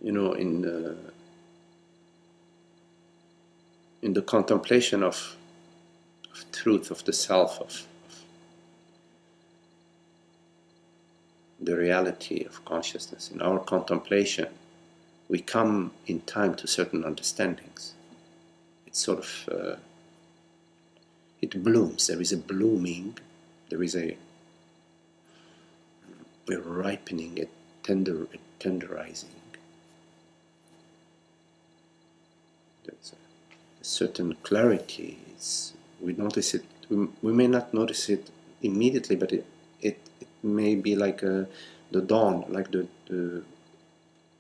in the contemplation of truth, of the self, of the reality of consciousness. In our contemplation, we come in time to certain understandings. It's sort of, it blooms. There is a blooming, we're ripening, a tenderizing. There's a certain clarity. We notice it. We may not notice it immediately, but it may be like the dawn, like the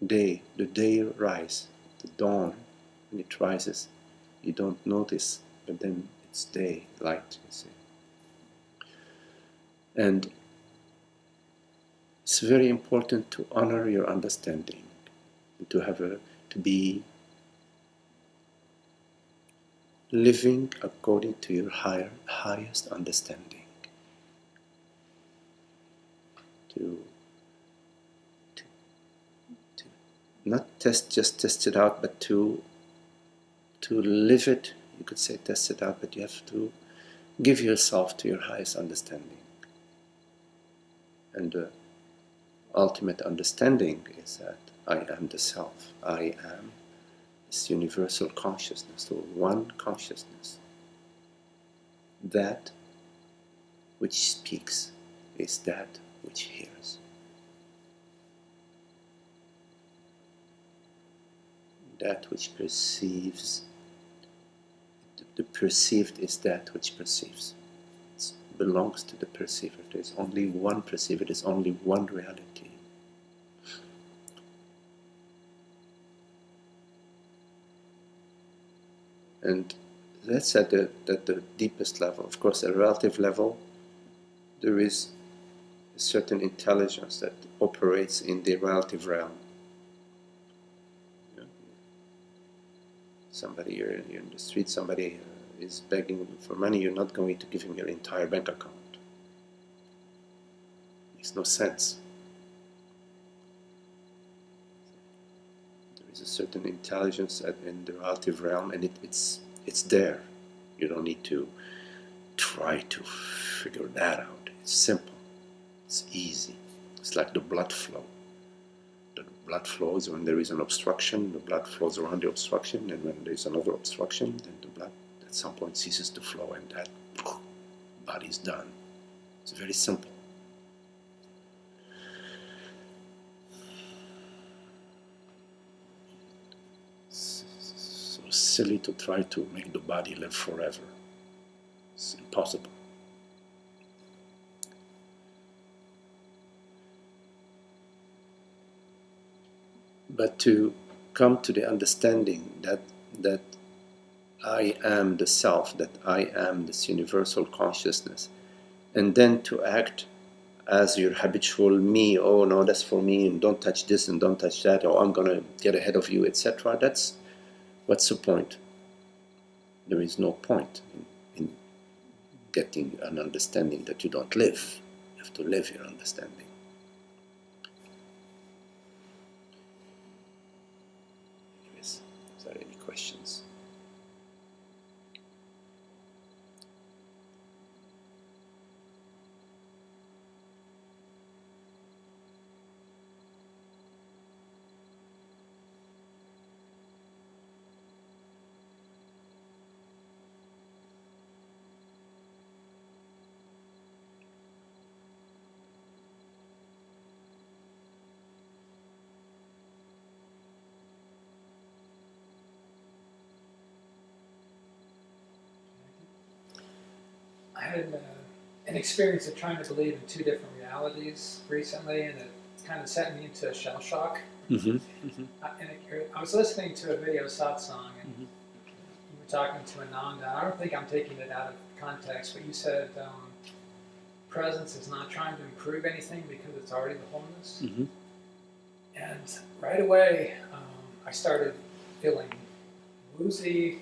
day rise, the dawn. When it rises, you don't notice, but then it's day, light, you see. And it's very important to honor your understanding, to be living according to your highest understanding. To not just test it out, but to live it. You could say test it out, but you have to give yourself to your highest understanding. And the ultimate understanding is that I am the self. I am this universal consciousness, or one consciousness. That which speaks is that which hears. That which perceives, the perceived is that which perceives. It belongs to the perceiver. There is only one perceiver, there is only one reality. And that's at the deepest level. Of course, at a relative level, there is a certain intelligence that operates in the relative realm. Somebody, you're in the street, somebody is begging for money, you're not going to give him your entire bank account. Makes no sense. There is a certain intelligence in the relative realm, and it's there. You don't need to try to figure that out. It's simple. It's easy. It's like the blood flow. The blood flows when there is an obstruction, the blood flows around the obstruction, and when there is another obstruction, then the blood at some point ceases to flow, and that body is done. It's very simple. It's so silly to try to make the body live forever. It's impossible. But to come to the understanding that I am the self, that I am this universal consciousness, and then to act as your habitual me, oh no, that's for me, and don't touch this and don't touch that, or I'm going to get ahead of you, etc. What's the point? There is no point in getting an understanding that you don't live. You have to live your understanding. Anyways, is there any questions? I had an experience of trying to believe in two different realities recently, and it kind of set me into a shell shock. Mm-hmm. Mm-hmm. I was listening to a video satsang, and you were talking to Ananda. I don't think I'm taking it out of context, but you said presence is not trying to improve anything because it's already the wholeness. Mm-hmm. And right away, I started feeling woozy,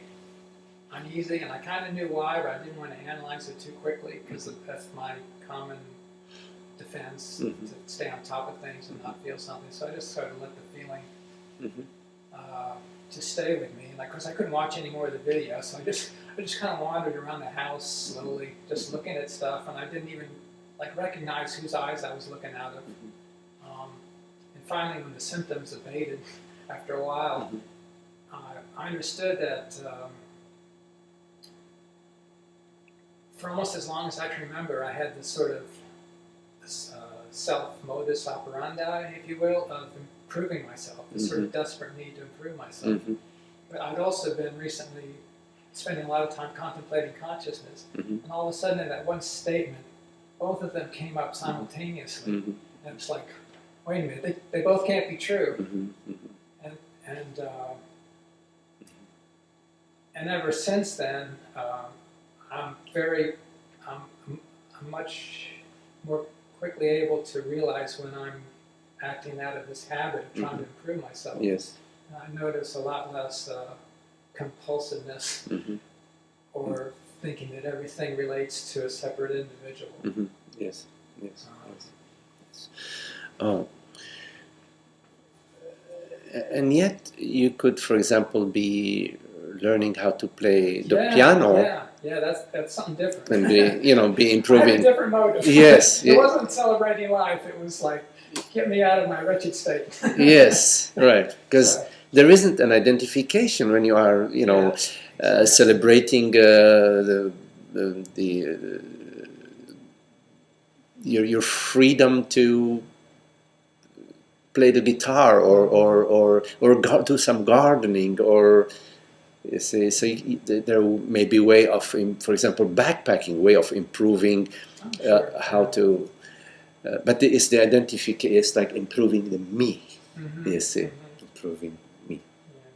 uneasy, and I kind of knew why, but I didn't want to analyze it too quickly because that's my common defense, to stay on top of things and not feel something. So I just started to let the feeling to stay with me. Like, cause I couldn't watch any more of the video, so I just kind of wandered around the house slowly, just looking at stuff, and I didn't even like recognize whose eyes I was looking out of. And finally, when the symptoms abated, after a while, I understood that for almost as long as I can remember, I had this sort of self-modus operandi, if you will, of improving myself, this sort of desperate need to improve myself. But I'd also been recently spending a lot of time contemplating consciousness, and all of a sudden in that one statement, both of them came up simultaneously. And it was like, wait a minute, they both can't be true. And ever since then, I'm much more quickly able to realize when I'm acting out of this habit of trying to improve myself. Yes. And I notice a lot less compulsiveness or thinking that everything relates to a separate individual. Yes. Yes. Yes. Oh. And yet you could, for example, be learning how to play the piano. Yeah, that's something different. And be improving. I had a different motive. Yes. It wasn't celebrating life. It was like, get me out of my wretched state. Yes, right. Because there isn't an identification when you are, celebrating your freedom to play the guitar or do some gardening, or you see, so there may be way of, for example, backpacking, way of improving how to. But it's the identification. It's like improving the me. You see, improving me.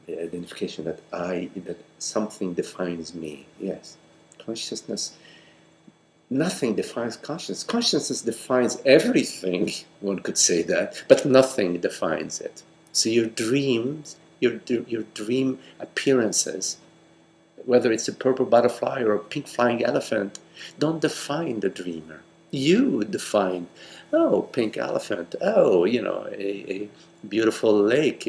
The identification that that something defines me. Yes, consciousness. Nothing defines consciousness. Consciousness defines everything, one could say that, but nothing defines it. So your dreams, your dream appearances, whether it's a purple butterfly or a pink flying elephant, don't define the dreamer. You define, pink elephant, a beautiful lake,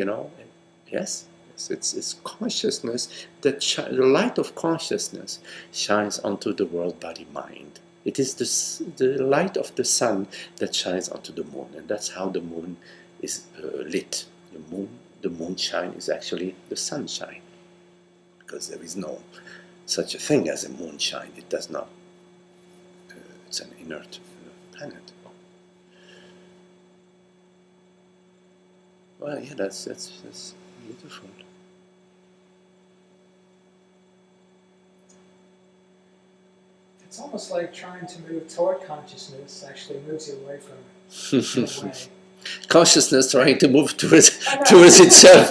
Yes, it's consciousness, the light of consciousness shines onto the world, body, mind. It is the light of the sun that shines onto the moon, and that's how the moon is lit. The moonshine is actually the sunshine, because there is no such a thing as a moonshine. It does not. It's an inert planet. Well, yeah, that's beautiful. It's almost like trying to move toward consciousness actually moves you away from it, in a way. Consciousness trying to move towards itself.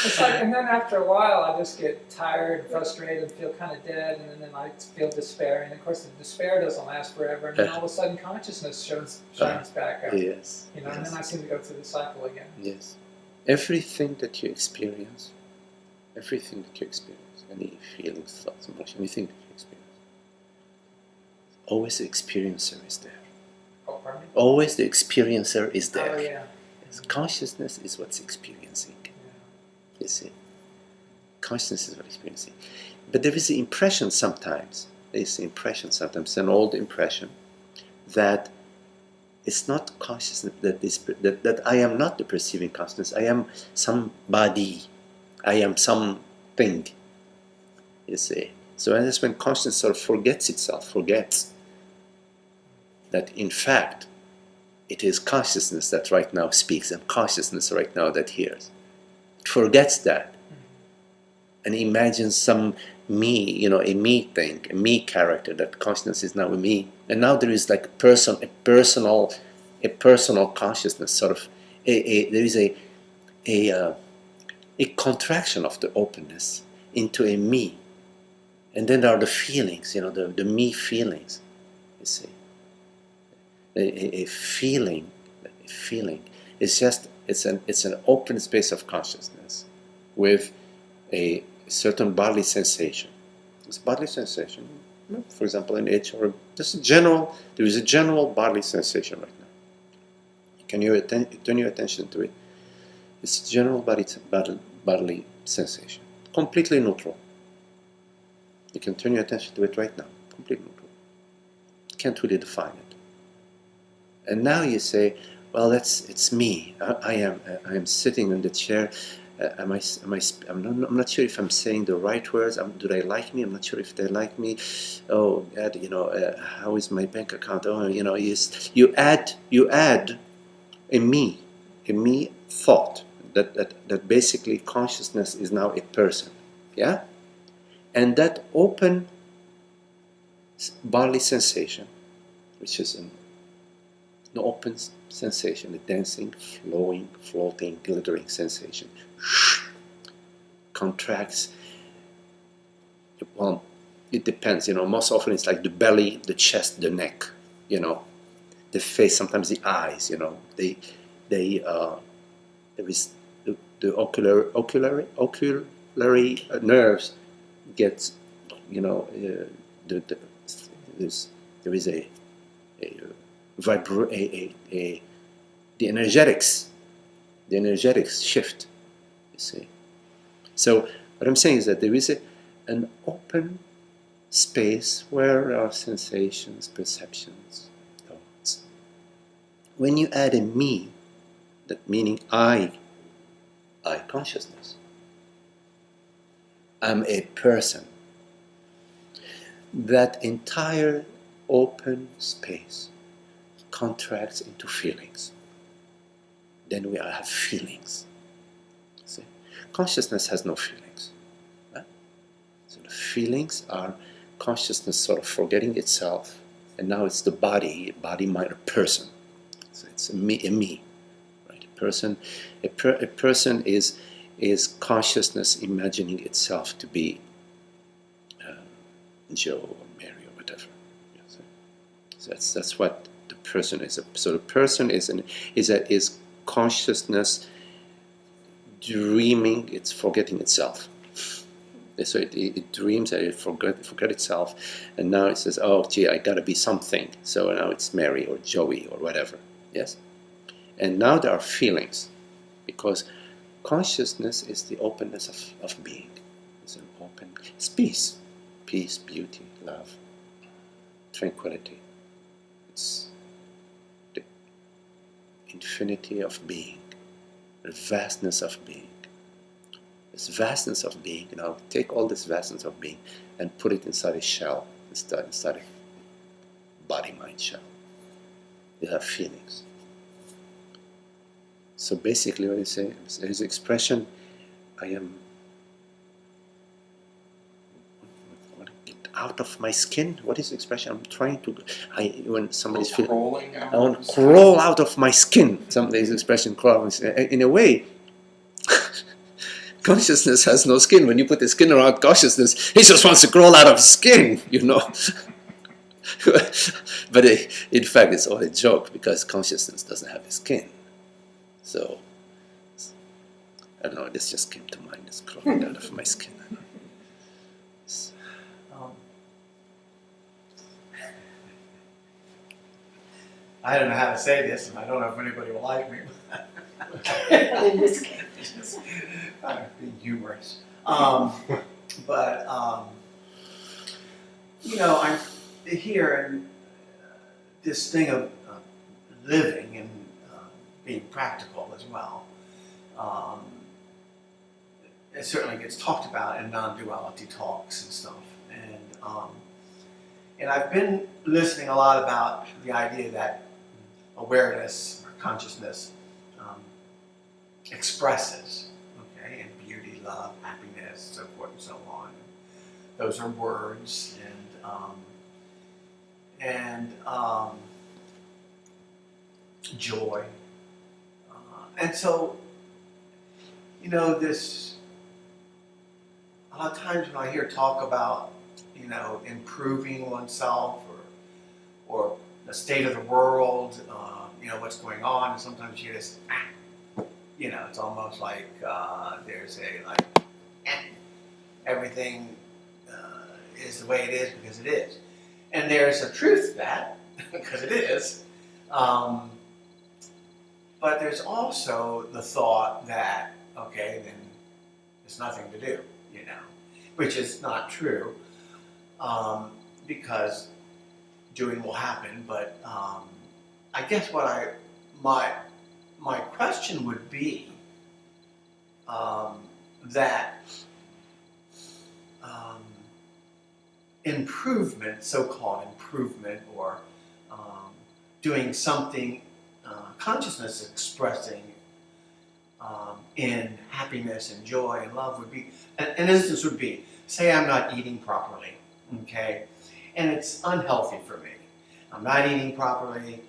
It's like, and then after a while, I just get tired and frustrated and feel kind of dead, and then I feel despair. And of course, the despair doesn't last forever. And then all of a sudden, consciousness shines back up. Yes. And then I seem to go through the cycle again. Yes. Everything that you experience, any feelings, thoughts, emotions, anything that you experience, always the experiencer is there. Oh, pardon me? Always the experiencer is there. Oh, yeah. Consciousness is what's experiencing. You see, consciousness is what experiencing. But there is the impression sometimes. An old impression that it's not consciousness, that I am not the perceiving consciousness. I am somebody. I am something. You see. So that's when consciousness sort of forgets that in fact it is consciousness that right now speaks and consciousness right now that hears. It forgets that and imagines some me, a me thing, a me character, that consciousness is now a me. And now there is like a personal consciousness, sort of there is a contraction of the openness into a me. And then there are the feelings, the me feelings, you see. A feeling is just, it's an open space of consciousness with a certain bodily sensation. This bodily sensation, for example, an itch, or just there is a general bodily sensation right now. You can you turn your attention to it? It's general bodily sensation, completely neutral. You can turn your attention to it right now, completely neutral. You can't really define it. And now you say, well, it's me. I am sitting in the chair. I'm not sure if I'm saying the right words. Do they like me? I'm not sure if they like me. Oh, God, how is my bank account? Oh, you add a me thought that basically consciousness is now a person, yeah, and that open bodily sensation, which is an open sensation, a dancing, flowing, floating, glittering sensation, contracts. Well, it depends, most often it's like the belly, the chest, the neck, the face, sometimes the eyes, they there is the oculary nerves get, there is the energetics shift, you see. So what I'm saying is that there is an open space where there are sensations, perceptions, thoughts. When you add a me, that meaning I consciousness, I'm a person, that entire open space contracts into feelings. Then we have feelings. See? Consciousness has no feelings. Right? So the feelings are consciousness sort of forgetting itself, and now it's the body, mind, a person. So it's a me. Right? A person is consciousness imagining itself to be Joe or Mary or whatever. Yeah, so that's what the person is. So the person is consciousness dreaming. It's forgetting itself. So it dreams that it forget itself, and now it says, "Oh, gee, I gotta be something." So now it's Mary or Joey or whatever. Yes, and now there are feelings, because consciousness is the openness of being. It's an open. It's peace, beauty, love, tranquility. It's the infinity of being, the vastness of being. This vastness of being, take all this vastness of being and put it inside a shell, inside a body-mind shell. You have feelings. So basically what you say is expression, I am out of my skin. What is the expression? I'm trying to, when somebody's feeling, I want to crawl out of my skin. Somebody's expression, crawl. In a way, consciousness has no skin. When you put the skin around consciousness, he just wants to crawl out of his skin, But in fact, it's all a joke, because consciousness doesn't have a skin. So, I don't know, this just came to mind, it's crawling out of my skin. I don't know how to say this, and I don't know if anybody will like me. In this case. I'm being humorous. I'm here in this thing of living and being practical as well. It certainly gets talked about in non-duality talks and stuff. And I've been listening a lot about the idea that awareness or consciousness expresses, okay, and beauty, love, happiness, so forth and so on. Those are words, and joy. And so, this, a lot of times when I hear talk about, improving oneself or the state of the world, what's going on, and sometimes you just, it's almost like there's everything is the way it is because it is. And there's a truth to that, because it is. but there's also the thought that, okay, then there's nothing to do, you know, which is not true, because doing will happen. But I guess my question would be that improvement, so-called improvement, or doing something, consciousness expressing in happiness and joy and love would be, an instance would be, say I'm not eating properly, okay, and it's unhealthy for me. I'm not eating properly,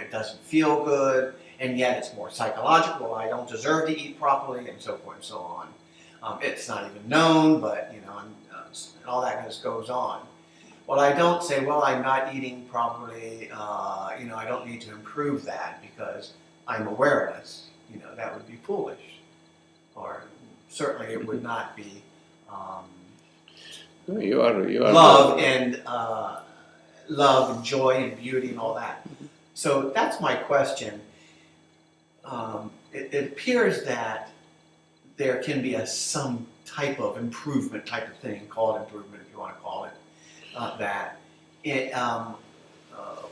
it doesn't feel good, and yet it's more psychological. I don't deserve to eat properly, and so forth and so on. It's not even known, but you know, and all that just goes on. Well, I don't say, well, I'm not eating properly, you know, I don't need to improve that because I'm aware of this. You know, that would be foolish. Or certainly it would not be No, you are love and love and joy and beauty and all that. So that's my question. It appears that there can be some type of improvement type of thing, call it improvement if you want to call it, that it,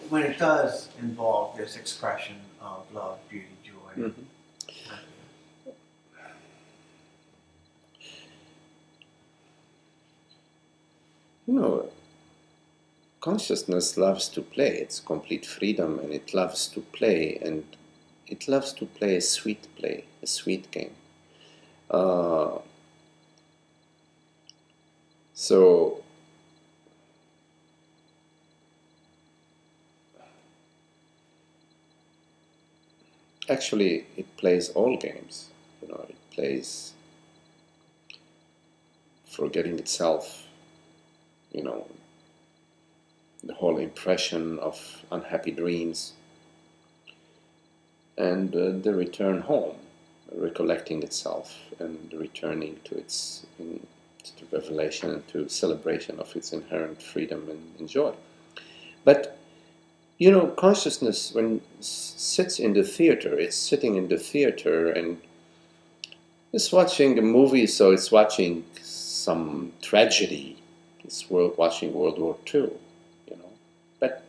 when it does involve this expression of love, beauty, joy. Mm-hmm. You know, consciousness loves to play. It's complete freedom, and it loves to play, and it loves to play a sweet play, a sweet game. So actually, it plays all games. You know, it plays forgetting itself. You know, the whole impression of unhappy dreams, and the return home, recollecting itself and returning to its to revelation and to celebration of its inherent freedom and joy. But you know, consciousness, when sits in the theater, it's sitting in the theater and it's watching a movie, so it's watching some tragedy. It's watching World War II, you know. But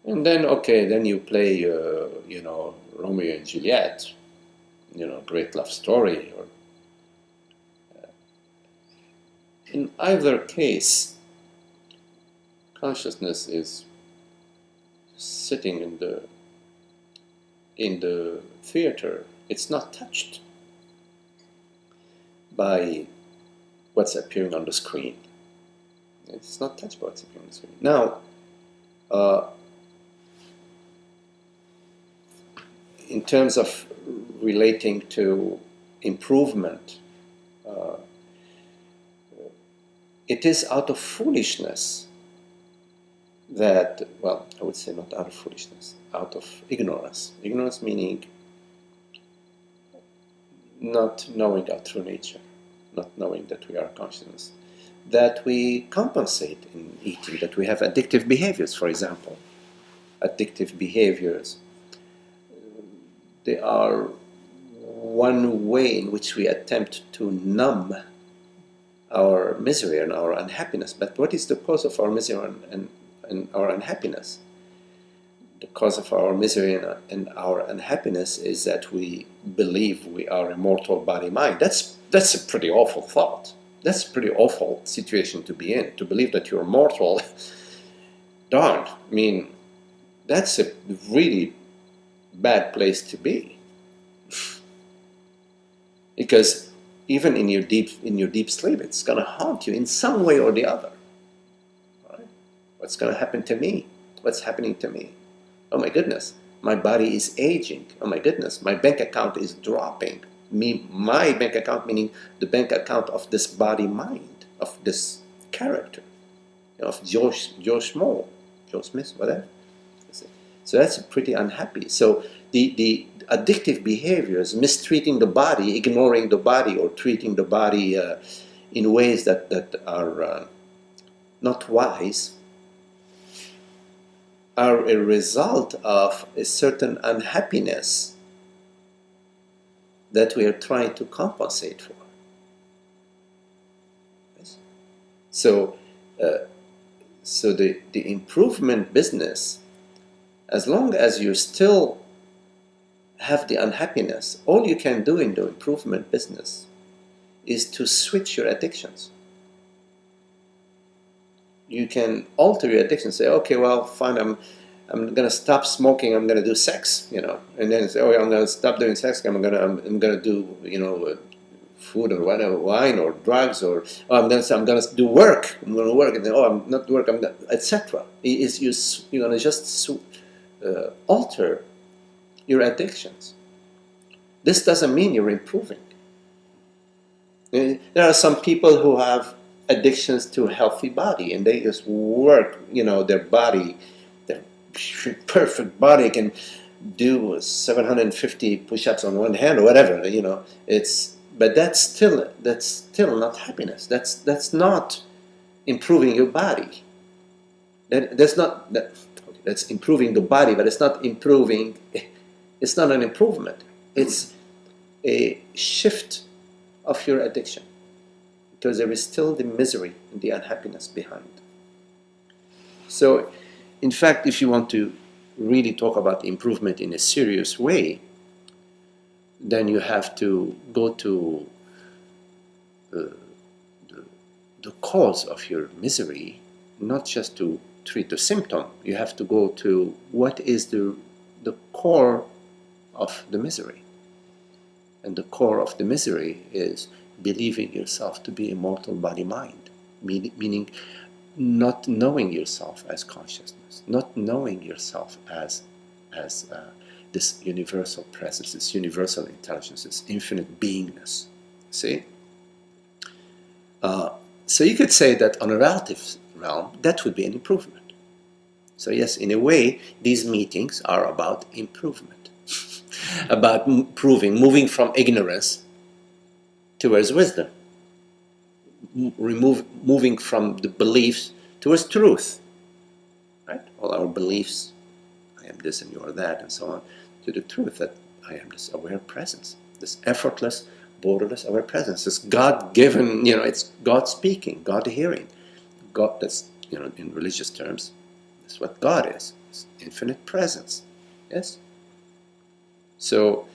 and then okay, then you play, you know, Romeo and Juliet, you know, great love story. Or in either case, consciousness is sitting in the theater. It's not touched by what's appearing on the screen. It's not touched by what's appearing on the screen. Now, in terms of relating to improvement, it is out of foolishness that, well, I would say not out of foolishness, out of ignorance. Ignorance meaning not knowing our true nature, not knowing that we are consciousness, that we compensate in eating, that we have addictive behaviors, for example. Addictive behaviors, they are one way in which we attempt to numb our misery and our unhappiness. But what is the cause of our misery and our unhappiness? The cause of our misery and our unhappiness is that we believe we are immortal body-mind. That's a pretty awful thought. That's a pretty awful situation to be in, to believe that you're mortal. Darn, I mean, that's a really bad place to be. Because even in your deep sleep, it's going to haunt you in some way or the other. Right? What's going to happen to me? What's happening to me? Oh my goodness, my body is aging. Oh my goodness, my bank account is dropping. My bank account, meaning the bank account of this body-mind, of this character, of Joe Schmo, Joe Smith, whatever. So that's pretty unhappy. So the addictive behaviors, mistreating the body, ignoring the body, or treating the body in ways that are not wise, are a result of a certain unhappiness that we are trying to compensate for. Yes? So, so the improvement business, as long as you still have the unhappiness, all you can do in the improvement business is to switch your addictions. You can alter your addiction. Say, okay, well, fine, I'm gonna stop smoking. I'm gonna do sex, you know, and then say, oh, I'm gonna stop doing sex. I'm gonna do, you know, food or whatever, wine or drugs, or oh, I'm gonna do work. I'm gonna work, and then oh, I'm not work. I'm etc. You're gonna just alter your addictions. This doesn't mean you're improving. There are some people who have addictions to a healthy body, and they just work, you know, their body, their perfect body can do 750 push-ups on one hand or whatever, you know. But that's still not happiness. That's not improving your body. That's improving the body, but it's not improving. It's not an improvement. It's a shift of your addiction, because there is still the misery and the unhappiness behind. So, in fact, if you want to really talk about improvement in a serious way, then you have to go to the cause of your misery, not just to treat the symptom. You have to go to what is the core of the misery. And the core of the misery is believing yourself to be a mortal body-mind, meaning not knowing yourself as consciousness, not knowing yourself as this universal presence, this universal intelligence, this infinite beingness. See? So you could say that on a relative realm, that would be an improvement. So yes, in a way, these meetings are about improvement. About moving from ignorance towards wisdom, moving from the beliefs towards truth, right? All our beliefs, I am this and you are that, and so on, to the truth that I am this aware presence, this effortless, borderless aware presence, this God-given, you know, it's God speaking, God hearing, God. That's, you know, in religious terms, that's what God is. It's infinite presence. Yes. So,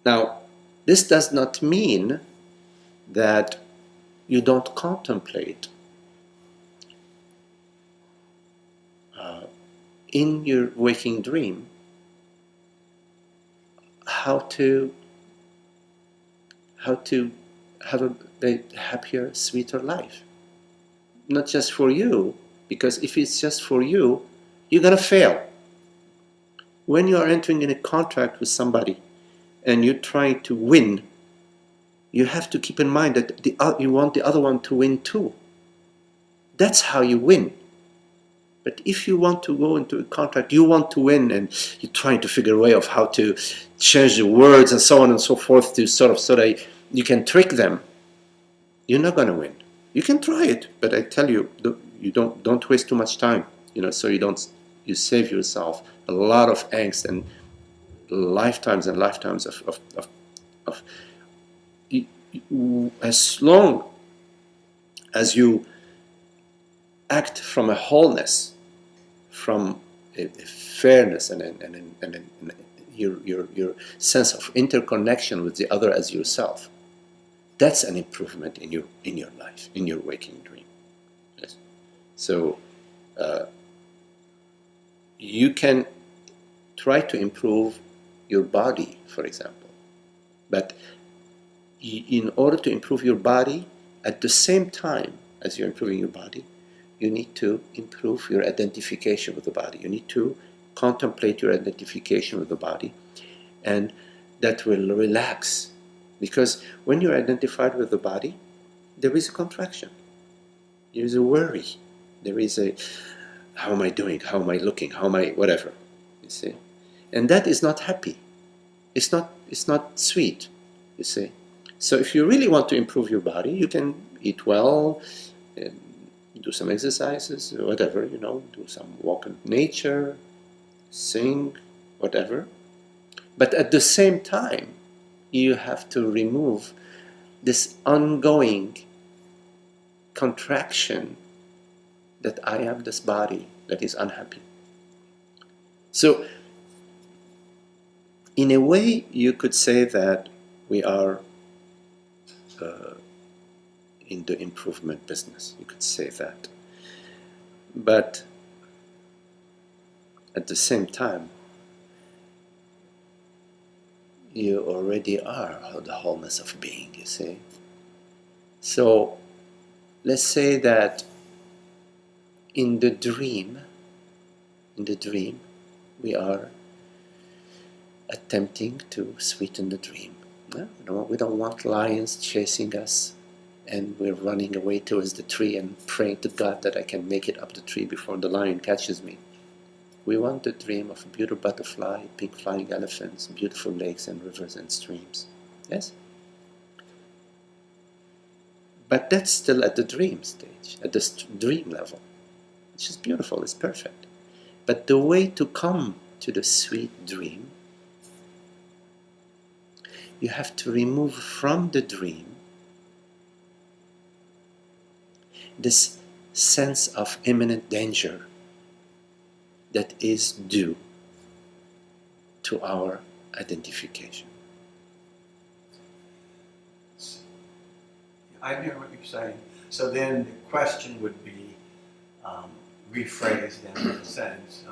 now, this does not mean that you don't contemplate in your waking dream how to have a happier, sweeter life. Not just for you, because if it's just for you, you're going to fail. When you are entering in a contract with somebody and you're trying to win, you have to keep in mind that you want the other one to win too. That's how you win. But if you want to go into a contract, you want to win, and you're trying to figure a way of how to change the words and so on and so forth to so that you can trick them, you're not going to win. You can try it, but I tell you, you don't waste too much time. You know, so you save yourself a lot of angst and lifetimes and lifetimes of as long as you act from a wholeness, from a fairness and your sense of interconnection with the other as yourself, that's an improvement in your life, in your waking dream. Yes. So you can try to improve your body, for example, but in order to improve your body, at the same time as you're improving your body, you need to improve your identification with the body. You need to contemplate your identification with the body, and that will relax. Because when you're identified with the body, there is a contraction. There is a worry. There is a, how am I doing? How am I looking? How am I, whatever, you see? And that is not happy. It's not sweet, you see? So if you really want to improve your body, you can eat well, do some exercises, whatever, do some walk in nature, sing, whatever. But at the same time, you have to remove this ongoing contraction that I am this body that is unhappy. So, in a way, you could say that we are in the improvement business. You could say that. But at the same time, you already are the wholeness of being, you see. So, let's say that in the dream, we are attempting to sweeten the dream. We don't want lions chasing us and we're running away towards the tree and praying to God that I can make it up the tree before the lion catches me. We want the dream of a beautiful butterfly, pink flying elephants, beautiful lakes and rivers and streams. Yes? But that's still at the dream stage, at the dream level. It's just beautiful, it's perfect. But the way to come to the sweet dream, you have to remove from the dream this sense of imminent danger that is due to our identification. I hear what you're saying. So then the question would be rephrased in a sense,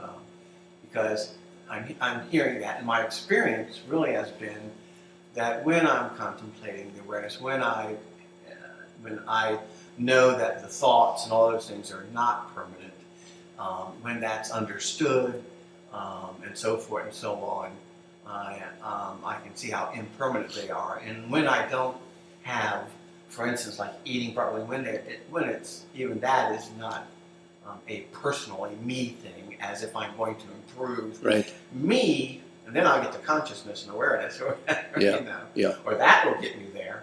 because I'm hearing that, and my experience really has been that when I'm contemplating the awareness, when I know that the thoughts and all those things are not permanent, when that's understood, and so forth and so on, I can see how impermanent they are. And when I don't have, for instance, like eating properly, when it's even that is not a personal, a me thing, as if I'm going to improve me, and then I'll get to consciousness and awareness, or or that will get me there.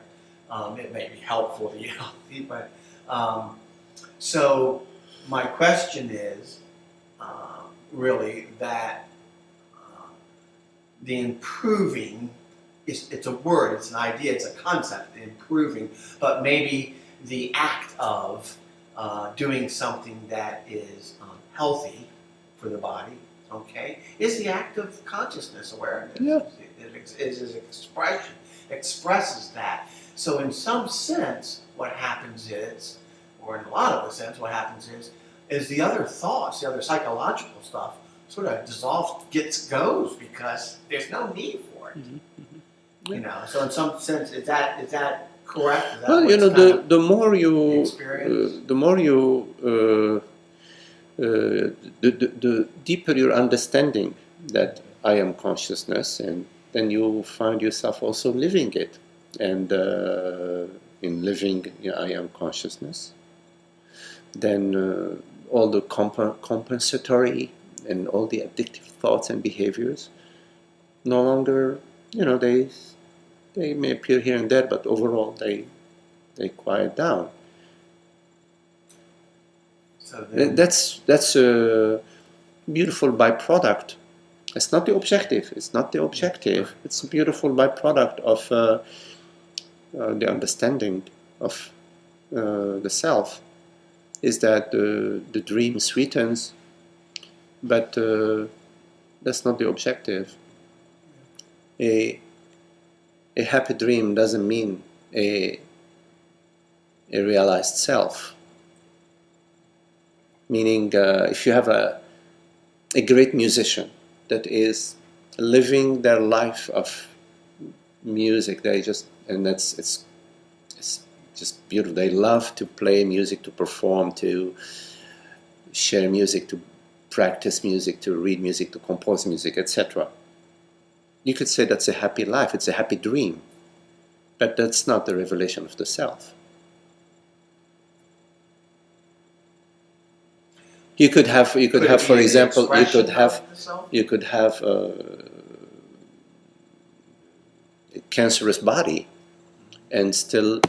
It may be helpful to be healthy, but so my question is really that the improving it's a word, it's an idea, it's a concept, the improving, but maybe the act of doing something that is healthy for the body, okay, is the act of consciousness awareness. Yeah. It is expression, expresses that. So in some sense, what happens is, or in a lot of the sense, what happens is the other thoughts, the other psychological stuff, sort of dissolves, goes, because there's no need for it. Mm-hmm. You know, so in some sense, is that correct? Is that Well, the more you experience? The deeper your understanding that I am consciousness, and then you find yourself also living it. And in living I am consciousness, then all the compensatory and all the addictive thoughts and behaviors no longer, they may appear here and there, but overall they quiet down. So then, that's a beautiful byproduct. It's not the objective. It's not the objective. It's a beautiful byproduct of the understanding of the self. Is that the dream sweetens, but that's not the objective. A happy dream doesn't mean a realized self. Meaning, if you have a great musician that is living their life of music, it's just beautiful. They love to play music, to perform, to share music, to practice music, to read music, to compose music, etc. You could say that's a happy life. It's a happy dream, but that's not the revelation of the self. You could have, for example, you could have a cancerous body and still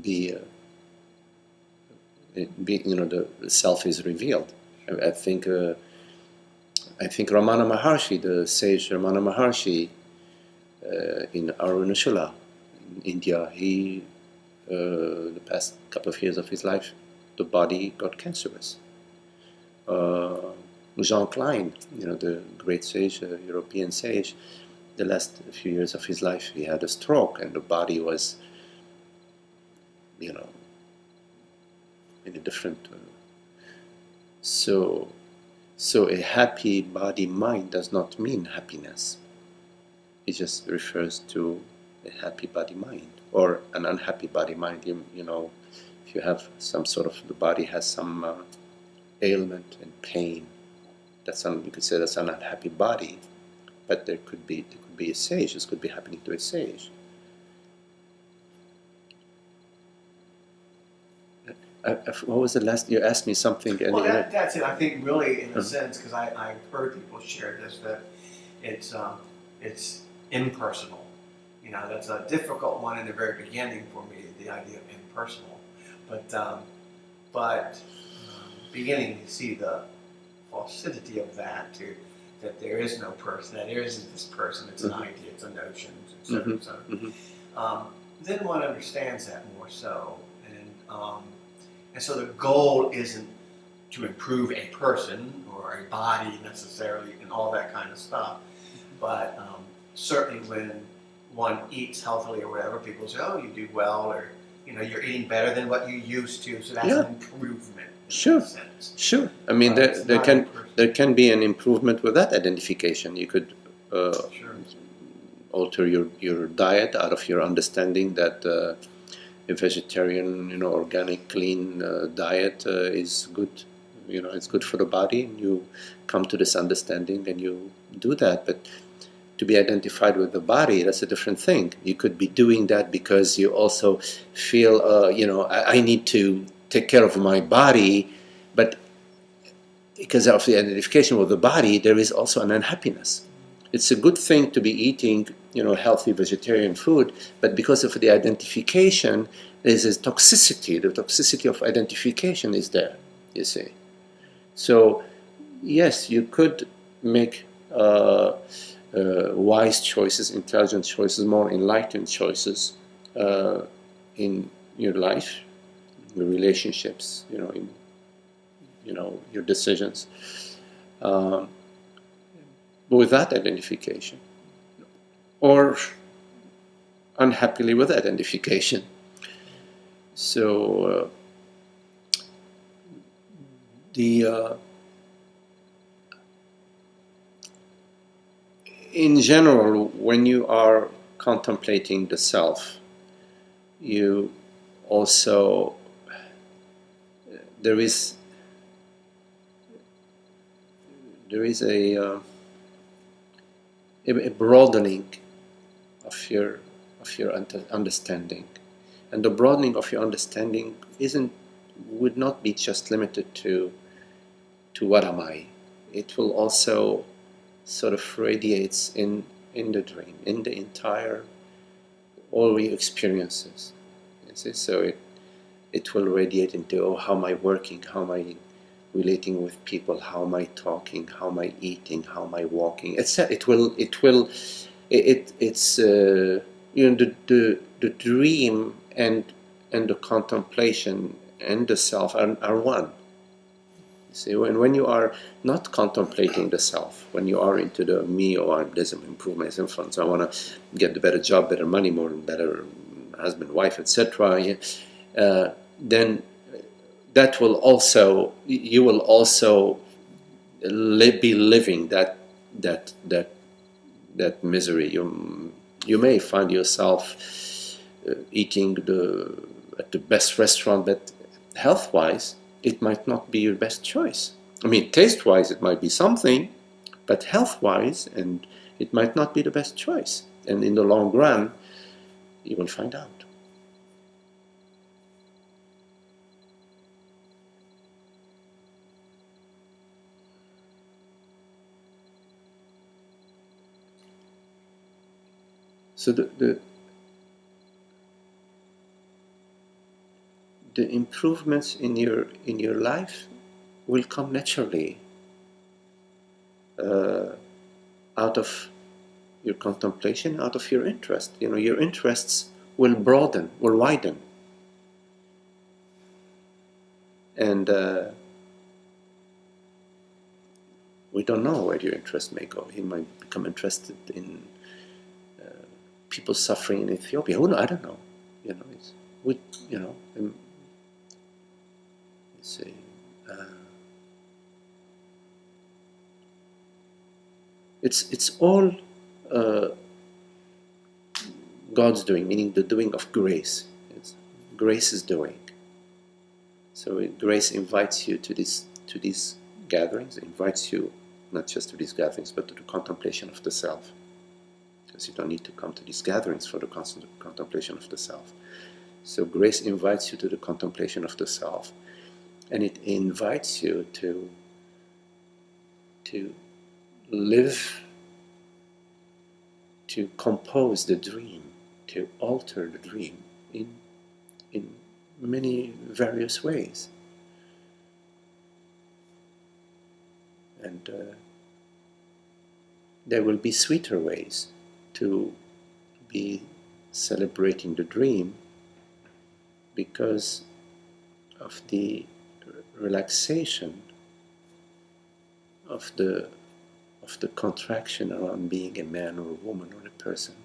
be the self is revealed. I think Ramana Maharshi, the sage Ramana Maharshi, in Arunachala, in India, he the past couple of years of his life, the body got cancerous. Jean Klein, the great sage, European sage, the last few years of his life, he had a stroke, and the body was, in a different. So a happy body-mind does not mean happiness. It just refers to a happy body-mind or an unhappy body-mind. If you have some sort of, the body has some ailment and pain, you could say that's an unhappy body. But there could be a sage. This could be happening to a sage. What was the last? You asked me something. Well, that's it. I think really, in a sense, because I've heard people share this, that it's impersonal. That's a difficult one in the very beginning for me, the idea of impersonal. But beginning to see the falsity of that, that there is no person, that there isn't this person, it's an idea, it's a notion, etc. Then one understands that more so, and so the goal isn't to improve a person or a body necessarily and all that kind of stuff, but certainly when one eats healthily or whatever, people say, "Oh, you do well," or you're eating better than what you used to, so that's an improvement. Sure. I mean, there can be an improvement with that identification. You could alter your diet out of your understanding that a vegetarian, organic, clean diet is good. It's good for the body, and you come to this understanding and you do that. But to be identified with the body, that's a different thing. You could be doing that because you also feel, I need to take care of my body, but because of the identification with the body, there is also an unhappiness. It's a good thing to be eating, healthy vegetarian food, but because of the identification, there's a toxicity. The toxicity of identification is there, you see. So, yes, you could make wise choices, intelligent choices, more enlightened choices in your life, your relationships, in your decisions, but without identification, or unhappily with identification. So in general, when you are contemplating the self, you also, there is a broadening of your understanding, and the broadening of your understanding would not be just limited to what am I. It will also sort of radiates in the dream, in the entire all your experiences. You see? So it will radiate into, how am I working, how am I relating with people, how am I talking, how am I eating, how am I walking, etc. It's the dream and the contemplation and the self are one. See, when you are not contemplating the self, when you are into the me, there's an improvement, so I want to get the better job, better money, better husband, wife, etc. Then that will also, you will also be living that misery. You may find yourself eating at the best restaurant, but health-wise, it might not be your best choice. I mean, taste-wise, it might be something, but health-wise, and it might not be the best choice. And in the long run, you will find out. So the improvements in your life will come naturally out of your contemplation, out of your interest. Your interests will broaden, will widen. And we don't know where your interest may go. You might become interested in people suffering in Ethiopia. Who knows? I don't know. It's all God's doing, meaning the doing of grace. Grace is doing. So grace invites you to these gatherings, invites you not just to these gatherings, but to the contemplation of the self. Because you don't need to come to these gatherings for the constant contemplation of the self. So grace invites you to the contemplation of the self, and it invites you to live, to compose the dream, to alter the dream in many various ways. And there will be sweeter ways to be celebrating the dream because of the relaxation of the contraction around being a man or a woman or a person.